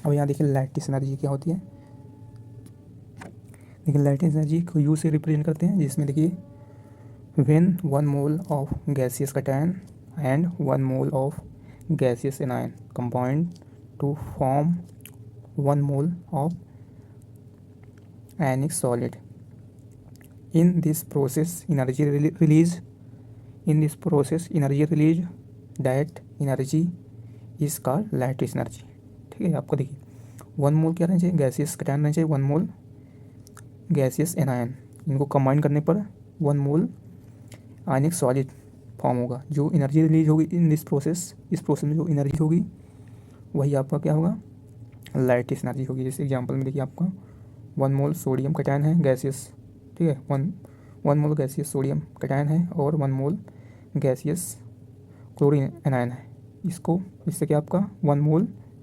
अब यहाँ देखिए लैटिस एनर्जी क्या होती है। देखिए लैटिस एनर्जी को यू से रिप्रेजेंट करते हैं, जिसमें देखिए when 1 mole of gaseous cation and 1 mole of gaseous anion combine to form 1 mole of ionic solid. In this process, energy released. In this process, energy released. That energy is called lattice energy. ठीक है, आपको देखिए 1 मोल क्या रहना चाहिए, gaseous cation रहना चाहिए, 1 mole gaseous anion, इनको कंबाइन करने पर 1 मोल आयनिक सॉलिड फॉर्म होगा। जो एनर्जी रिलीज होगी इन दिस प्रोसेस, इस प्रोसेस में जो एनर्जी होगी वही आपका क्या होगा, लाइटिस एनर्जी होगी। जैसे एग्जांपल में देखिए आपका 1 मोल सोडियम कैटायन है गैसियस, ठीक है, 1 मोल गैसियस सोडियम कैटायन है और 1 मोल गैसियस क्लोरीन एनायन है। इससे क्या आपका 1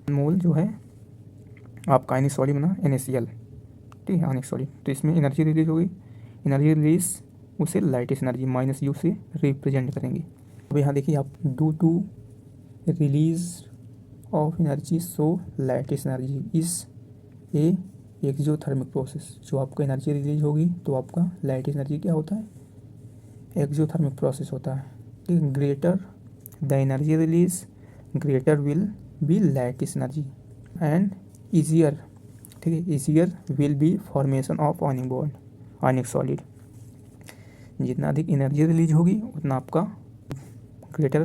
मोल जो है आपका आयनिक सॉलिड बना NaCl, ठीक है, आयनिक सॉलिड। तो इसमें एनर्जी रिलीज होगी, एनर्जी रिलीज उसे लाइटिस एनर्जी माइनस यू से रिप्रेजेंट करेंगे। अब यहाँ देखिए आप due to release of energy so lattice energy is a exothermic process. जो आपका एनर्जी रिलीज होगी तो आपका लाइटिस एनर्जी क्या होता है, एक्सोथर्मिक प्रोसेस होता है। ठीक, greater the energy release greater will be lattice energy and easier, ठीक है, easier will be formation of ionic bond, ionic solid. जितना अधिक एनर्जी रिलीज होगी उतना आपका ग्रेटर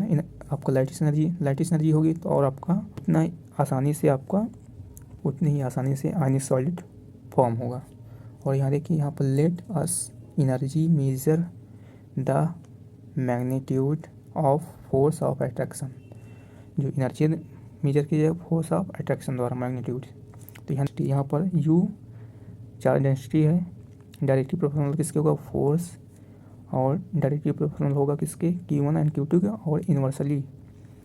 आपका लाइटिस एनर्जी होगी, तो और आपका उतनी ही आसानी से आयनिक सॉलिड फॉर्म होगा। और यहाँ देखिए यहाँ पर let us energy measure the magnitude of force of attraction. जो एनर्जी मेजर की जाए फोर्स ऑफ अट्रैक्शन द्वारा, मैग्नीट्यूड। तो यहाँ पर यू चार्ज डेंसिटी है, डायरेक्टली प्रोपोर्शनल किसके होगा, फोर्स, और डायरेक्टली प्रोपोर्शनल होगा किसके, Q1 एंड Q2 का, और इन्वर्सली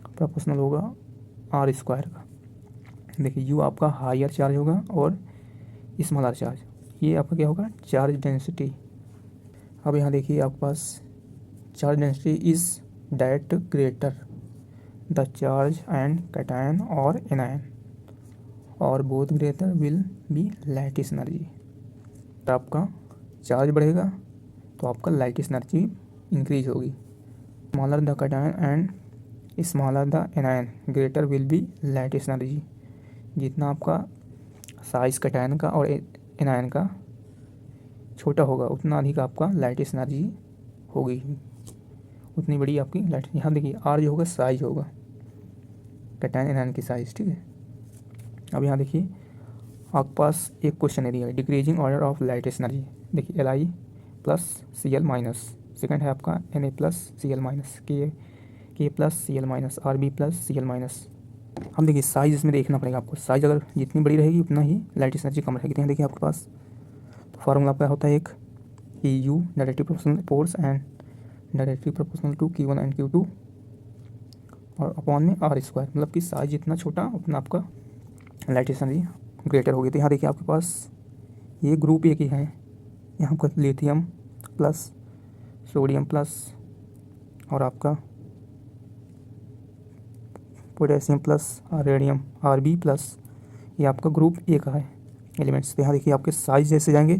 प्रोपोर्शनल होगा R² का। देखिए यू आपका हायर चार्ज होगा और स्मॉलर चार्ज, ये आपका क्या होगा, चार्ज डेंसिटी। अब यहाँ देखिए आपके पास charge density is that greater the charge and cation और एनायन और both greater will be lattice energy. आपका चार्ज बढ़ेगा तो आपका लाइटिस एनर्जी इंक्रीज होगी। Smaller the cation and smaller the anion greater will be lattice energy. जितना आपका size cation का और एनायन का छोटा होगा उतना अधिक आपका लाइटिस एनर्जी होगी, उतनी बड़ी आपकी लाइट। यहाँ देखिए R जो होगा साइज होगा, कैटायन एनायन की साइज, ठीक है। अब यहाँ देखिए आपके पास एक क्वेश्चन है दिया है, decreasing order of lattice energy. देखिए Li plus Cl minus, second है आपका Na plus Cl minus, K plus Cl minus, Rb plus Cl minus. हम देखिए साइज इसमें देखना पड़ेगा आपको, साइज अगर जितनी बड़ी रहेगी उतना ही लाइटिस एनर्जी कम रहेगी। तो यहाँ देखिए आपके पास तो फार्मूला आपका होता है एक EU directly proportional force and directly proportional to Q1 and Q2 और अपॉन में R², मतलब कि साइज जितना छोटा उतना आपका लाइटिस एनर्जी ग्रेटर होगी। तो यहाँ देखिए आपके पास ये ग्रुप एक ही है, यहाँ पर लिथियम प्लस सोडियम प्लस और आपका potassium plus radium Rb plus, ये आपका ग्रुप ए का है एलिमेंट्स। तो यहाँ देखिए आपके साइज जैसे जाएंगे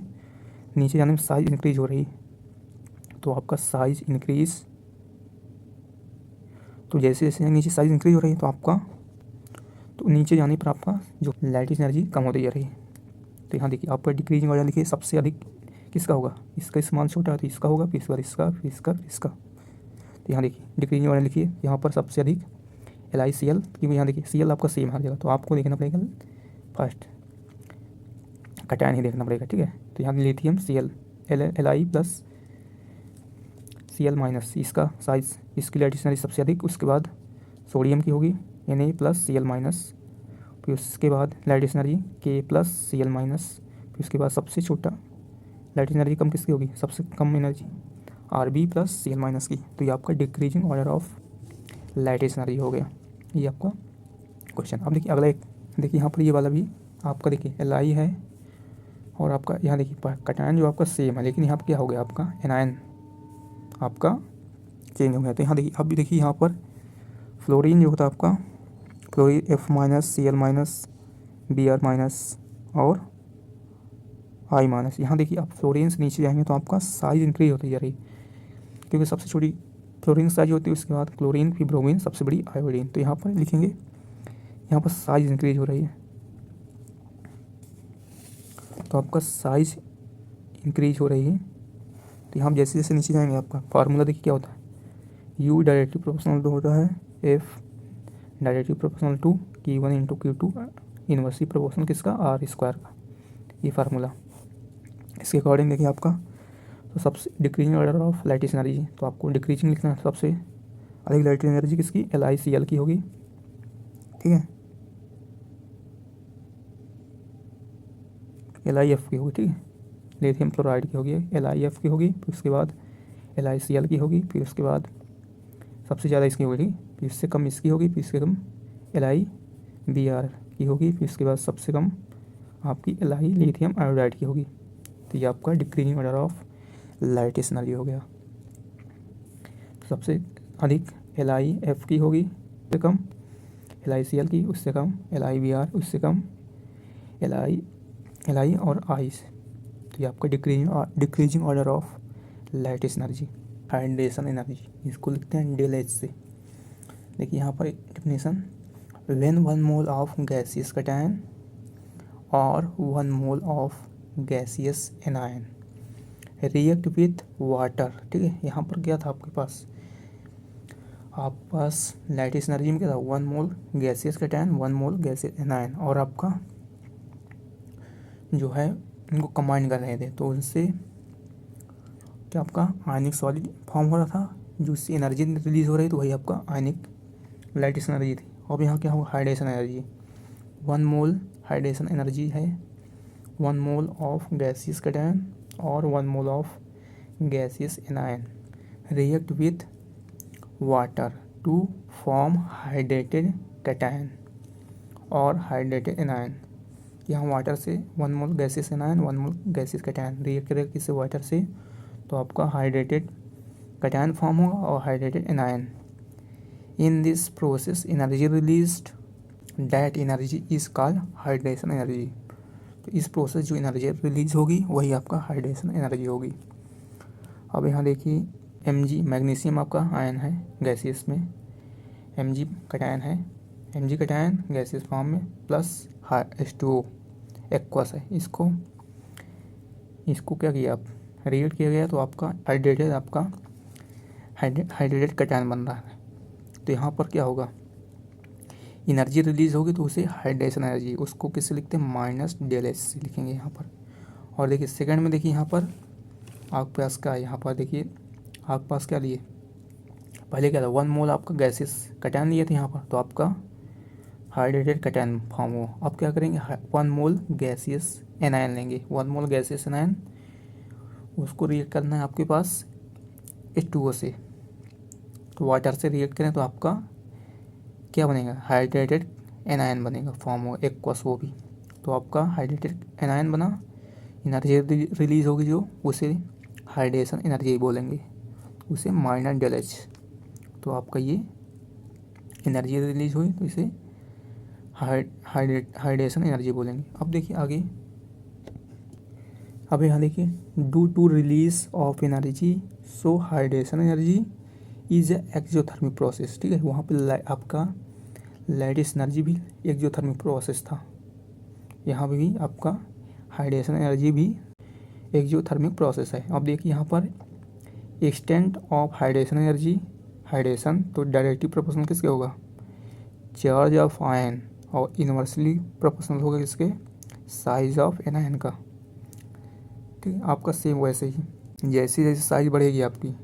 नीचे जाने में साइज इंक्रीज हो रही, तो आपका साइज इंक्रीज, तो जैसे जैसे नीचे साइज इंक्रीज हो रही है तो आपका तो नीचे जाने पर आपका जो लाइटिस एनर्जी कम होती जा रही है। तो यहाँ देखिए आपका डिक्रीजिंग ऑर्डर देखिए सबसे अधिक किसका होगा, इसका स्मॉल छोटा है तो इसका होगा, फिर इसका, फिर इसका, फिर इसका। तो यहाँ देखिए डिक्रीजिंग ऑर्डर लिखिए, यहाँ पर सबसे अधिक LiCl, क्योंकि यहाँ देखिए Cl आपका सेम हर जगह, तो आपको देखना पड़ेगा फर्स्ट कैटायन ही देखना पड़ेगा, ठीक है। तो यहाँ lithium Cl Li plus Cl minus, इसका साइज, इसकी लाइटिस एनर्जी सबसे अधिक, उसके बाद सोडियम की होगी Na प्लस Cl माइनस, फिर उसके बाद lattice energy K plus Cl minus, फिर उसके बाद सबसे छोटा लाइटिस एनर्जी कम किसकी होगी, सबसे कम energy Rb plus Cl minus की। तो ये आपका decreasing order of lattice energy हो गया, ये आपका क्वेश्चन। अब देखिए अगला एक, देखिए यहाँ पर ये वाला भी आपका देखिए Li है और आपका यहाँ देखिए कैटायन जो आपका सेम है, लेकिन यहाँ पर क्या हो गया आपका एनायन आपका चेंज हो गया। तो यहाँ देखिए अब भी देखिए यहाँ पर फ्लोरीन जो होता है आपका fluorine F minus Cl minus Br minus और I माइनस। यहाँ देखिए आप फ्लोरीन से नीचे जाएंगे तो आपका साइज इंक्रीज होती जा रही है, क्योंकि सबसे छोटी फ्लोरीन साइज होती है, उसके बाद क्लोरीन, फिर ब्रोमीन, सबसे बड़ी आयोडीन। तो यहाँ पर लिखेंगे, यहाँ पर साइज इंक्रीज हो रही है, तो आपका साइज इंक्रीज हो रही है। तो यहाँ जैसे जैसे नीचे जाएंगे आपका फार्मूला देखिए क्या होता है, U डायरेक्टली प्रोपोर्शनल टू होता है F directly proportional to Q1 into Q2 inversely proportional किसका, R स्क्वायर का, ये फार्मूला। इसके अकॉर्डिंग देखिए आपका, तो सबसे decreasing order of lattice energy, तो आपको डिक्रीजिंग लिखना है। सबसे अधिक लाइटिस एनर्जी किसकी, LiCl की होगी, ठीक है, LiF की होगी, ठीक है, लिथियम क्लोराइड की होगी, LiF की होगी, फिर उसके बाद LiCl की होगी, फिर उसके बाद सबसे ज़्यादा इसकी होगी, ठीक, फिर इससे कम इसकी होगी, फिर इससे कम LiBr की होगी, फिर उसके बाद सबसे कम आपकी Li लिथियम आयोडाइड की होगी। तो ये आपका decreasing order of lattice energy हो गया। सबसे अधिक LiF की होगी, उससे कम LiCl की, उससे कम LiBr, उससे कम Li और I। तो ये आपका decreasing order of lattice energy. Hydration energy, इसको लिखते हैं DLH से। देखिए यहाँ पर definition, when 1 mole of gaseous cation और 1 mole of gaseous anion react with water, ठीक है। यहाँ पर क्या था आपके पास लाइटिस एनर्जी में क्या था, 1 mole gaseous cation, 1 mole gaseous anion, और आपका जो है इनको कंबाइन कर रहे थे, तो उनसे क्या आपका आयनिक सॉलिड फॉर्म हो रहा था, जो उससे एनर्जी रिलीज हो रही, तो वही आपका आयनिक लाइटिस एनर्जी थी। और यहाँ क्या होगा, hydration energy, 1 mole hydration energy है, 1 मोल ऑफ गैसियस कैटायन और 1 mole of gaseous anion react with water to form hydrated cation और हाइड्रेटेड एनायन। यहाँ वाटर से 1 mole gaseous anion, 1 mole gaseous cation react करेगा किससे, वाटर से, तो आपका हाइड्रेटेड कैटायन फॉर्म होगा और hydrated anion. In this process energy released, that energy is called hydration energy. तो इस प्रोसेस जो एनर्जी रिलीज होगी वही आपका हाइड्रेशन एनर्जी होगी। अब यहाँ देखिए Mg मैग्नीशियम आपका आयन है गैसियस में, Mg कैटायन है, Mg कैटायन गैसियस फॉर्म में, प्लस H2O एक्वस है, इसको क्या किया आप, रिएक्ट किया गया, तो आपका हाइड्रेटेड कैटायन बन रहा है। तो यहाँ पर क्या होगा, एनर्जी रिलीज होगी, तो उसे हाइड्रेशन एनर्जी, उसको किससे लिखते हैं, माइनस DLH से लिखेंगे यहाँ पर। और देखिए सेकंड में देखिए यहाँ पर आपके पास क्या है, यहाँ पर देखिए आपके पास क्या लिए, पहले क्या था, 1 मोल आपका गैसियस कैटायन लिए थे यहाँ पर, तो आपका हाइड्रेटेड कैटायन फॉर्म हो। अब क्या करेंगे, 1 मोल गैसियस एनायन लेंगे, 1 मोल गैसियस एनायन, उसको रिएक्ट करना है आपके पास H2O से, तो वाटर से रिएक्ट करें तो आपका क्या बनेगा, हाइड्रेटेड एनायन बनेगा, फॉर्म होगा एक्वस वो भी। तो आपका हाइड्रेटेड एनायन बना, एनर्जी रिलीज होगी जो, उसे हाइड्रेशन एनर्जी बोलेंगे, उसे माइनस DLH। तो आपका ये एनर्जी रिलीज हुई, तो इसे हाइड्रेशन एनर्जी बोलेंगे। अब देखिए आगे, अब यहाँ देखिए, due to release of energy so hydration energy is exothermic process, ठीक है। वहाँ पे आपका लाइटिस एनर्जी भी एक्सोथर्मिक प्रोसेस था, यहाँ पे भी आपका हाइड्रेशन एनर्जी भी एक्सोथर्मिक प्रोसेस है। अब देखिए यहाँ पर extent of hydration energy, hydration तो डायरेक्टली प्रोपोर्शनल किसके होगा, चार्ज ऑफ आयन, और इनवर्सली प्रोपोर्शनल होगा किसके, साइज ऑफ एनायन का, ठीक है। आपका सेम वैसे ही, जैसे जैसे साइज बढ़ेगी आपकी,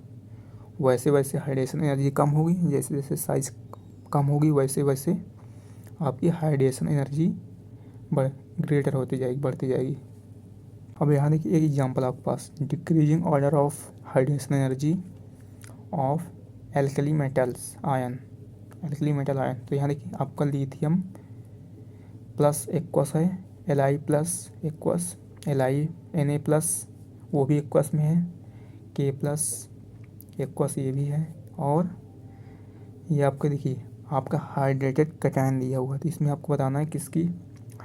वैसे वैसे हाइड्रेशन एनर्जी कम होगी, जैसे जैसे साइज कम होगी वैसे वैसे आपकी हाइड्रेशन एनर्जी ग्रेटर होती जाएगी, बढ़ती जाएगी। अब यहाँ देखिए एक एग्जांपल आपके पास, decreasing order of hydration energy of alkali metals ion, alkali metal ion. तो यहाँ देखिए आपका लिथियम प्लस एक्वस है, Li plus aqueous, Na plus वो भी एक्वस में है, K प्लस एक्वस ये भी है, और ये आपका देखिए आपका हाइड्रेटेड कैटायन दिया हुआ है, तो इसमें आपको बताना है किसकी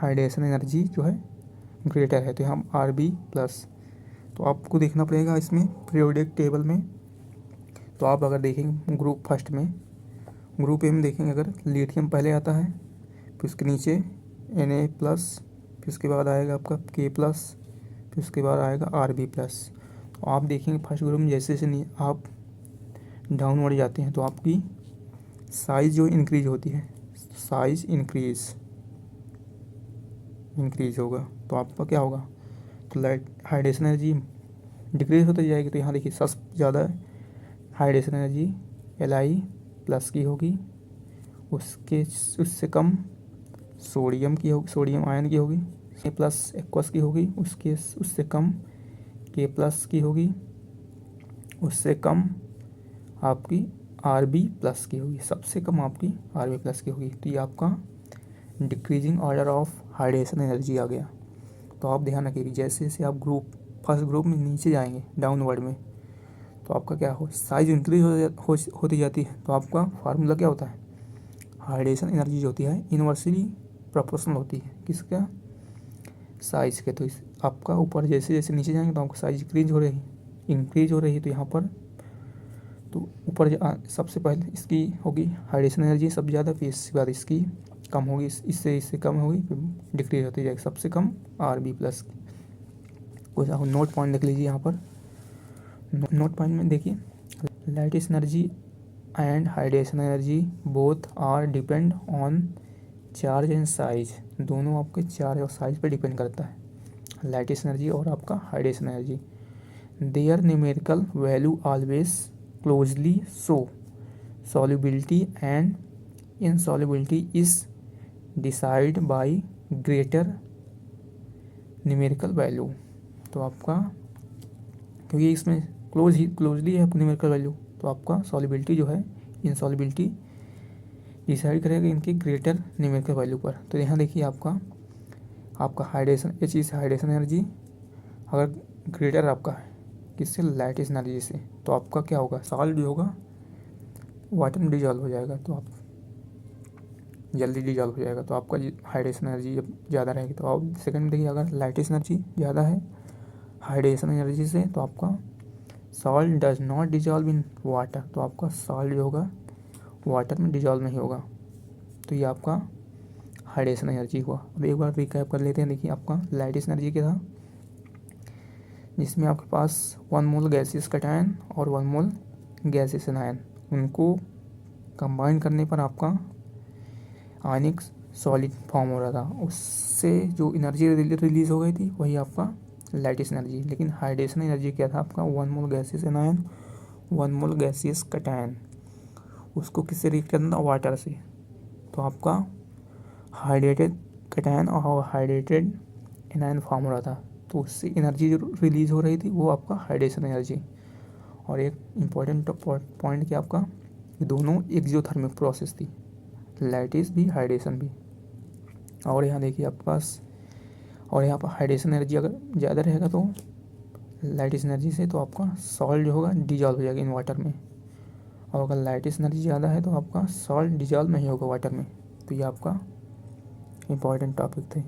हाइड्रेशन एनर्जी जो है ग्रेटर है, तो यहाँ Rb प्लस। तो आपको देखना पड़ेगा इसमें पीरियोडिक टेबल में। तो आप अगर देखेंगे ग्रुप फर्स्ट में, ग्रुप ए में देखेंगे, अगर लिथियम पहले आता है, फिर उसके नीचे Na प्लस, फिर उसके बाद आएगा आपका K प्लस, फिर उसके बाद आएगा Rb प्लस। तो आप देखेंगे फर्स्ट ग्रुप में जैसे जैसे आप डाउनवर्ड जाते हैं तो आपकी साइज़ जो इंक्रीज होती है, साइज़ इंक्रीज होगा, तो आपका क्या होगा, तो लाइट हाइड्रेशन एनर्जी डिक्रीज होती जाएगी। तो यहाँ देखिए सबसे ज़्यादा हाइड्रेशन एनर्जी Li प्लस की होगी, उससे कम सोडियम की होगी, सोडियम आयन की होगी, K प्लस एक्वस की होगी, उससे कम K प्लस की होगी, उससे कम आपकी Rb प्लस की होगी, सबसे कम आपकी Rb प्लस की होगी। तो ये आपका decreasing order of hydration energy आ गया। तो आप ध्यान रखिए जैसे जैसे आप फर्स्ट ग्रुप में नीचे जाएंगे डाउनवर्ड में, तो आपका क्या हो, साइज इंक्रीज होती जाती है। तो आपका फार्मूला क्या होता है, हाइड्रेशन एनर्जी जो होती है इनवर्सली प्रोपोर्शनल होती है किसका, साइज के। तो इस आपका ऊपर जैसे जैसे नीचे जाएंगे तो आपका साइज इंक्रीज हो रही है। तो यहाँ पर तो ऊपर सबसे पहले इसकी होगी हाइड्रेशन एनर्जी सबसे ज़्यादा, फिर इसके बाद इसकी कम होगी, इससे कम होगी, फिर डिक्रीज होती जाएगी, सबसे कम Rb प्लस की। कुछ आप नोट पॉइंट लिख लीजिए यहाँ पर। नोट पॉइंट में देखिए, lattice energy and hydration energy both are depend on charge and size. दोनों आपके चार्ज और साइज पर डिपेंड करता है, लाइटिस एनर्जी और आपका hydration energy. Their numerical value always closely show solubility and insolubility is decided by greater numerical value। तो आपका क्योंकि इसमें क्लोजली है न्यूमेरिकल वैल्यू, तो आपका सॉल्युबिलिटी जो है इनसॉल्युबिलिटी डिसाइड करेगा इनकी ग्रेटर न्यूमेरिकल वैल्यू पर। तो यहाँ देखिए आपका हाइड्रेशन, ये चीज़ हाइड्रेशन एनर्जी अगर ग्रेटर आपका है किससे, लाइटिस एनर्जी से, तो आपका क्या होगा, सॉल्ट जो होगा वाटर में डिजॉल्व हो जाएगा, तो आप जल्दी डिजॉल्व हो जाएगा। तो आपका हाइड्रेशन एनर्जी जब ज़्यादा रहेगी, तो आप सेकंड में देखिए अगर लाइटिस एनर्जी ज़्यादा है हाइड्रेशन एनर्जी से, तो आपका salt does not dissolve in water, तो आपका सॉल्ट जो होगा वाटर में डिजॉल्व नहीं होगा। तो ये आपका हाइड्रेशन एनर्जी हुआ। अब एक बार रिकैप कर लेते हैं। देखिए आपका लाइटिस एनर्जी क्या था, जिसमें आपके पास 1 मोल गैसियस कैटायन और 1 मोल गैसियस एनायन, उनको कंबाइन करने पर आपका आयनिक सॉलिड फॉर्म हो रहा था, उससे जो एनर्जी रिलीज हो गई थी वही आपका लाइटिस एनर्जी। लेकिन हाइड्रेशन एनर्जी क्या था आपका, 1 mole gaseous anion 1 mole gaseous cation, उसको किससे रिएक्ट करना था, वाटर से। तो आपका हाइड्रेटेड कैटायन और हाइड्रेटेड एनायन फॉर्म हो रहा था, तो उससे एनर्जी जो रिलीज हो रही थी वो आपका हाइड्रेशन एनर्जी। और एक इम्पॉर्टेंट पॉइंट क्या आपका, ये दोनों एक्सोथर्मिक प्रोसेस थी, लाइटिस भी हाइड्रेशन भी। और यहाँ देखिए आपके पास, और यहाँ पर हाइड्रेशन एनर्जी अगर ज़्यादा रहेगा तो लाइटिस एनर्जी से, तो आपका सॉल्ट जो होगा डिजॉल्व हो जाएगा इन वाटर में, और अगर लाइटिस एनर्जी ज़्यादा है तो आपका सॉल्ट डिजॉल्व नहीं होगा वाटर में। तो ये आपका इम्पॉर्टेंट टॉपिक थे।